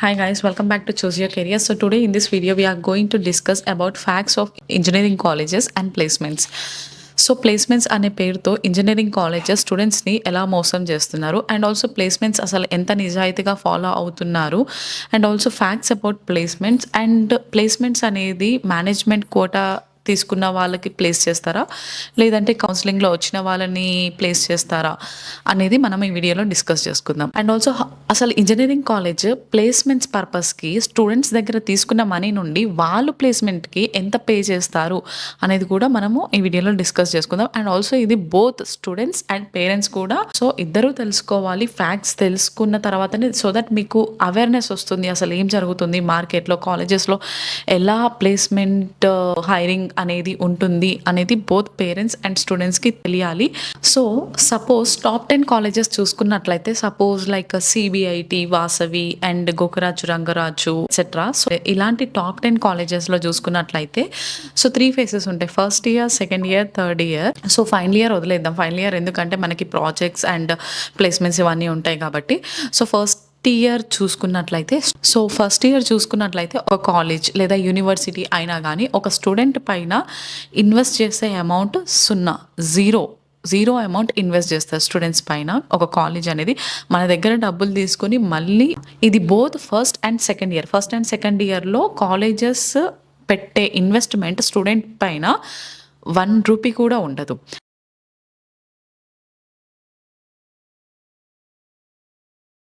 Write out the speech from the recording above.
Hi guys, welcome back to Choose Your Career. So today in this video we are going to discuss about facts of engineering colleges and placements. So placements అనే పేరుతో engineering colleges స్టూడెంట్స్ని ఎలా మోసం చేస్తున్నారు and also placements అసలు ఎంత నిజాయితీగా follow అవుతున్నారు and also facts about placements అనేది మేనేజ్మెంట్ కోటా తీసుకున్న వాళ్ళకి ప్లేస్ చేస్తారా లేదంటే కౌన్సిలింగ్లో వచ్చిన వాళ్ళని ప్లేస్ చేస్తారా అనేది మనం ఈ వీడియోలో డిస్కస్ చేసుకుందాం. అండ్ ఆల్సో అసలు ఇంజనీరింగ్ కాలేజ్ ప్లేస్మెంట్స్ పర్పస్కి స్టూడెంట్స్ దగ్గర తీసుకున్న మనీ నుండి వాళ్ళు ప్లేస్మెంట్కి ఎంత పే చేస్తారు అనేది కూడా మనము ఈ వీడియోలో డిస్కస్ చేసుకుందాం. అండ్ ఆల్సో ఇది బోత్ స్టూడెంట్స్ అండ్ పేరెంట్స్ కూడా, సో ఇద్దరు తెలుసుకోవాలి. ఫ్యాక్ట్స్ తెలుసుకున్న తర్వాతనే సో దట్ మీకు అవేర్నెస్ వస్తుంది అసలు ఏం జరుగుతుంది మార్కెట్లో, కాలేజెస్లో ఎలా ప్లేస్మెంట్ హైరింగ్ అనేది ఉంటుంది అనేది బోత్ పేరెంట్స్ అండ్ స్టూడెంట్స్కి తెలియాలి. సో సపోజ్ టాప్ 10 కాలేజెస్ చూసుకున్నట్లయితే suppose like CBIT, Vasavi and Gokaraju, Rangaraju etcetera. So ఇలాంటి టాప్ 10 కాలేజెస్లో చూసుకున్నట్లయితే సో 3 ఫేసెస్ ఉంటాయి. First year, second year, third year. So final year వదిలేద్దాం. ఫైనల్ ఇయర్ ఎందుకంటే మనకి ప్రాజెక్ట్స్ అండ్ ప్లేస్మెంట్స్ ఇవన్నీ ఉంటాయి కాబట్టి. సో ఫస్ట్ ఇయర్ చూసుకున్నట్లయితే ఒక కాలేజ్ లేదా యూనివర్సిటీ అయినా కానీ ఒక స్టూడెంట్ పైన ఇన్వెస్ట్ చేసే అమౌంట్ జీరో అమౌంట్ ఇన్వెస్ట్ చేస్తారు స్టూడెంట్స్ పైన. ఒక కాలేజ్ అనేది మన దగ్గర డబ్బులు తీసుకొని మళ్ళీ ఇది బోత్ ఫస్ట్ అండ్ సెకండ్ ఇయర్లో కాలేజెస్ పెట్టే ఇన్వెస్ట్మెంట్ స్టూడెంట్ పైన 1 రూపీ కూడా ఉండదు.